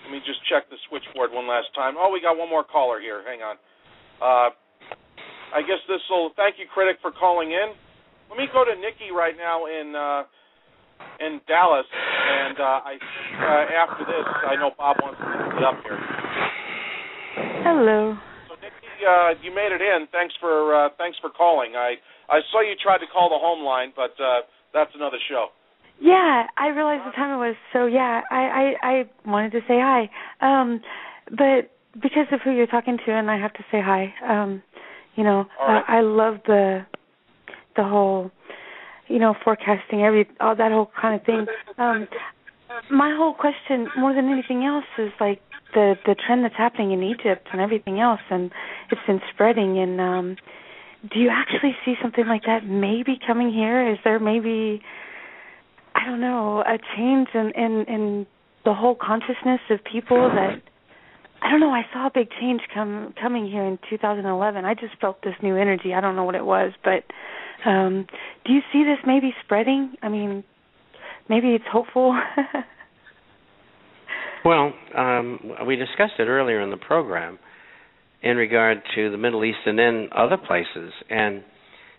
Let me just check the switchboard one last time. Oh, we got one more caller here. Hang on. I guess this will. Thank you, Critic, for calling in. Let me go to Nickie right now in Dallas, and after this, I know Bob wants to be up here. Hello. So, Nickie, you made it in. Thanks for calling. I saw you tried to call the home line, but that's another show. Yeah, I realized the time it was, so yeah, I wanted to say hi. But because of who you're talking to, and I have to say hi, right. I love the whole, forecasting, all that whole kind of thing. My whole question, more than anything else, is like the trend that's happening in Egypt and everything else, and it's been spreading, and do you actually see something like that maybe coming here? Is there maybe, I don't know, a change in the whole consciousness of people that, I don't know, I saw a big change coming here in 2011. I just felt this new energy. I don't know what it was, but do you see this maybe spreading? I mean, maybe it's hopeful. Well, we discussed it earlier in the program in regard to the Middle East and then other places, and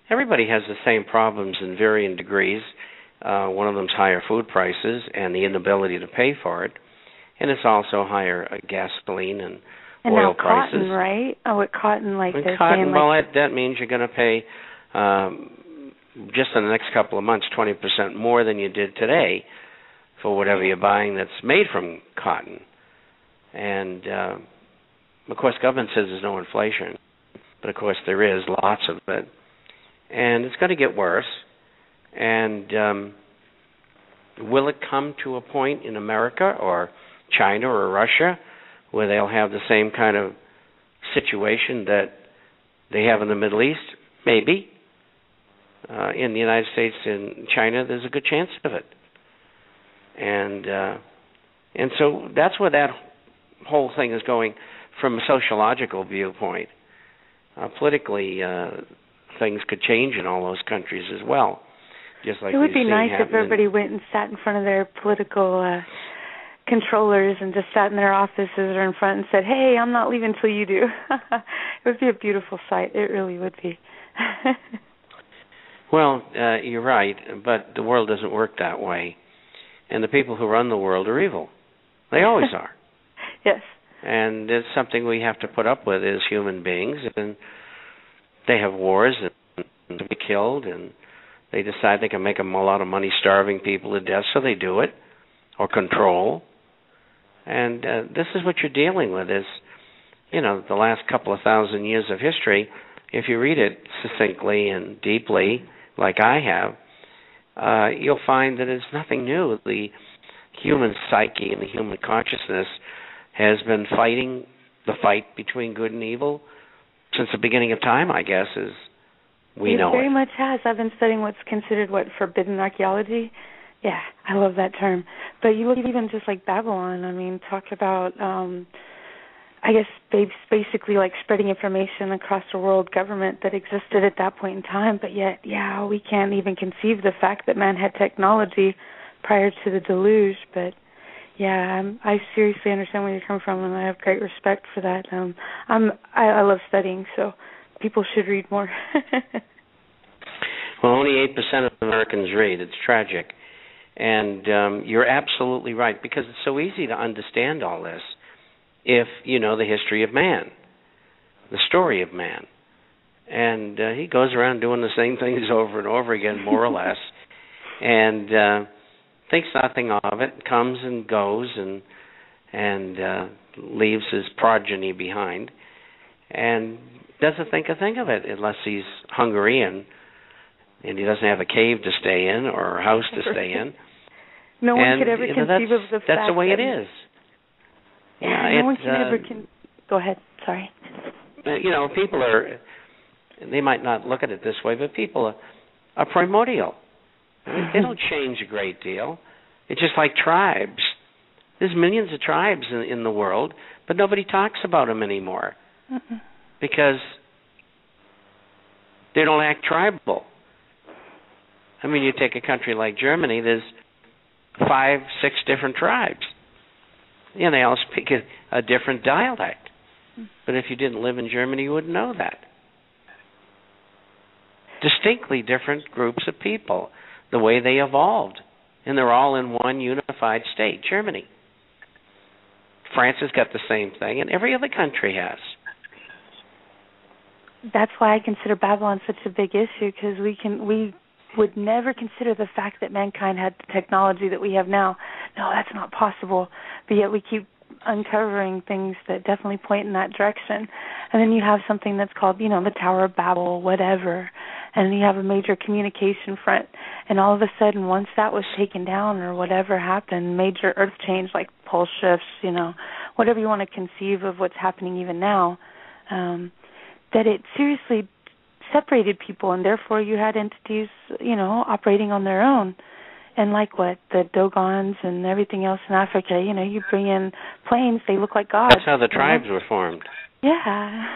everybody has the same problems in varying degrees. One of them's higher food prices and the inability to pay for it, and it's also higher gasoline and oil prices. And now cotton, right? Oh, with cotton, like and they're cotton, saying, well, that means you're going to pay just in the next couple of months 20% more than you did today for whatever you're buying that's made from cotton. And of course, government says there's no inflation, but of course there is lots of it, and it's going to get worse. And will it come to a point in America or China or Russia where they'll have the same kind of situation that they have in the Middle East? Maybe. In the United States and China, there's a good chance of it. And so that's where that whole thing is going from a sociological viewpoint. Politically, things could change in all those countries as well. Just like it would be nice if happening. everybody went and sat in front of their political controllers and just sat in their offices or in front and said, "Hey, I'm not leaving till you do." It would be a beautiful sight. It really would be. Well, you're right, but the world doesn't work that way. And the people who run the world are evil. They always are. Yes. And it's something we have to put up with as human beings. And they have wars and to be killed, and they decide they can make a lot of money starving people to death, so they do it, or control. And this is what you're dealing with is, the last couple of thousand years of history. If you read it succinctly and deeply, like I have, you'll find that it's nothing new. The human psyche and the human consciousness has been fighting the fight between good and evil since the beginning of time, I guess, as we know it. It very much has. I've been studying what's considered forbidden archaeology. Yeah, I love that term. But you look at even just like Babylon, talk about, I guess, basically like spreading information across the world government that existed at that point in time. But yet, we can't even conceive the fact that man had technology prior to the deluge. But I seriously understand where you're coming from, and I have great respect for that. I love studying, so people should read more. Well, only 8% of Americans read. It's tragic. And you're absolutely right, because it's so easy to understand all this if you know the history of man, the story of man. And he goes around doing the same things over and over again, more or less, and thinks nothing of it, comes and goes, and leaves his progeny behind, and doesn't think a thing of it unless he's hungry and he doesn't have a cave to stay in or a house to stay in. No one could ever conceive of the fact. That's the way it is. No one can ever Go ahead. Sorry. People they might not look at it this way, but people are primordial. They don't change a great deal. It's just like tribes. There's millions of tribes in the world, but nobody talks about them anymore because they don't act tribal. You take a country like Germany, there's 5, 6 different tribes. And they all speak a different dialect. But if you didn't live in Germany, you wouldn't know that. Distinctly different groups of people, the way they evolved. And they're all in one unified state, Germany. France has got the same thing, and every other country has. That's why I consider Babylon such a big issue, because we would never consider the fact that mankind had the technology that we have now. No, that's not possible. But yet we keep uncovering things that definitely point in that direction. And then you have something that's called, the Tower of Babel, whatever. And you have a major communication front. And all of a sudden, once that was taken down or whatever happened, major earth change like pole shifts, whatever you want to conceive of what's happening even now, that it seriously separated people, and therefore you had entities, operating on their own. And like the Dogons and everything else in Africa, you bring in planes, they look like gods. That's how the tribes were formed. Yeah.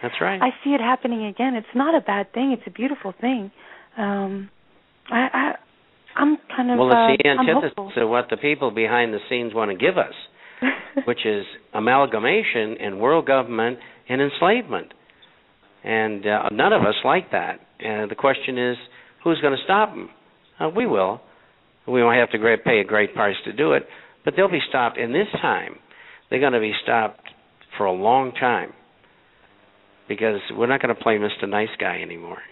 That's right. I see it happening again. It's not a bad thing. It's a beautiful thing. I'm kind of Well, it's the antithesis of what the people behind the scenes want to give us, which is amalgamation and world government and enslavement. And none of us like that. And the question is, who's going to stop them? We will. We won't have to pay a great price to do it, but they'll be stopped in this time. They're going to be stopped for a long time, because we're not going to play Mr. Nice Guy anymore.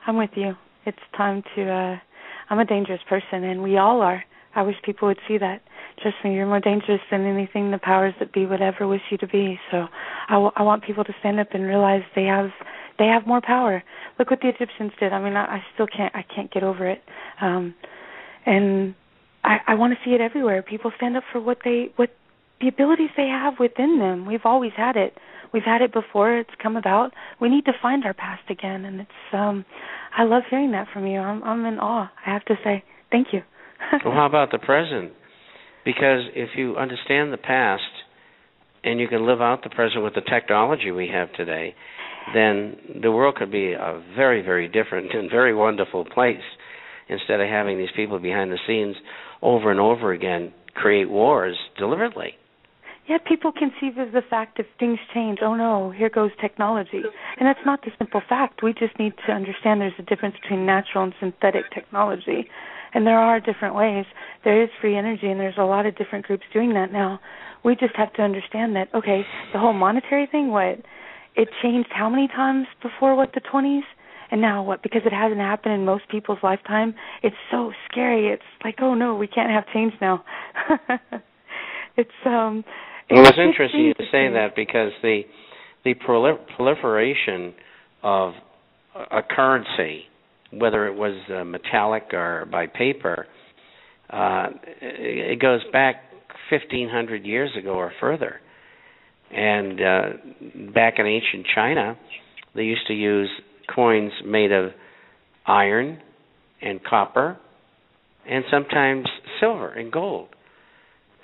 I'm with you. It's time to, I'm a dangerous person, and we all are. I wish people would see that. Trust me, you're more dangerous than anything the powers that be would ever wish you to be. So I want people to stand up and realize they have more power. Look what the Egyptians did. I mean, I still can't get over it. And I want to see it everywhere. People stand up for what the abilities they have within them. We've always had it. We've had it before. It's come about. We need to find our past again, and it's. I love hearing that from you. I'm in awe. I have to say, thank you. Well, how about the present? Because if you understand the past and you can live out the present with the technology we have today, then the world could be a very, very different and very wonderful place, instead of having these people behind the scenes over and over again create wars deliberately. Yeah, people conceive of the fact if things change, oh no, here goes technology. And that's not the simple fact. We just need to understand there's a difference between natural and synthetic technology. And there are different ways. There is free energy, and there's a lot of different groups doing that now. We just have to understand that, okay, the whole monetary thing, it changed how many times before, the 20s? And now what? Because it hasn't happened in most people's lifetime, it's so scary. It's like, oh no, we can't have change now. Well, it's interesting you say that, because the proliferation of a currency, whether it was metallic or by paper, it goes back 1,500 years ago or further. And back in ancient China, they used to use coins made of iron and copper and sometimes silver and gold.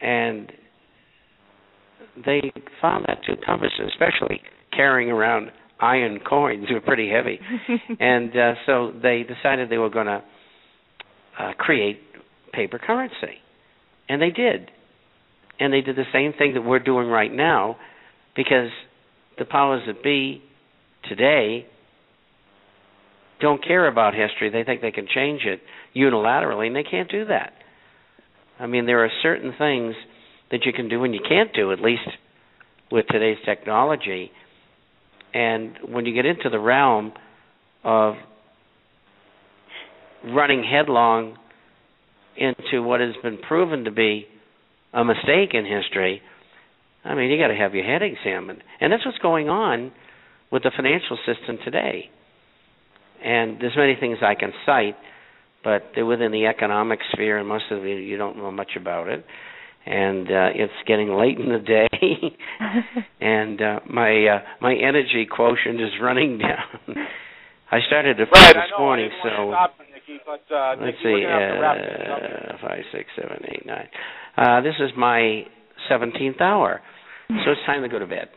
And they found that too cumbersome, especially carrying around iron coins. They were pretty heavy. And so they decided they were going to create paper currency. And they did. And they did the same thing that we're doing right now, because the powers that be today don't care about history. They think they can change it unilaterally, and they can't do that. I mean, there are certain things that you can do and you can't do, at least with today's technology. And when you get into the realm of running headlong into what has been proven to be a mistake in history, I mean, you got to have your head examined. And that's what's going on with the financial system today. And there's many things I can cite, but they're within the economic sphere, and most of you don't know much about it. And it's getting late in the day, and my energy quotient is running down. I started to feel this morning, so let's see, 5, 6, 7, 8, 9. This is my 17th hour, so it's time to go to bed.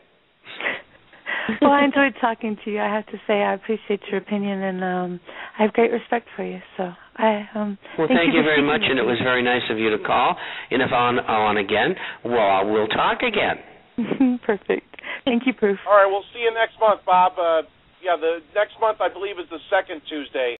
Well, I enjoyed talking to you. I have to say I appreciate your opinion, and I have great respect for you. So Well, thank you very much, and it was very nice of you to call. And if on again, well, we'll talk again. Perfect. Thank you, Proof. All right, we'll see you next month, Bob. The next month, I believe, is the second Tuesday.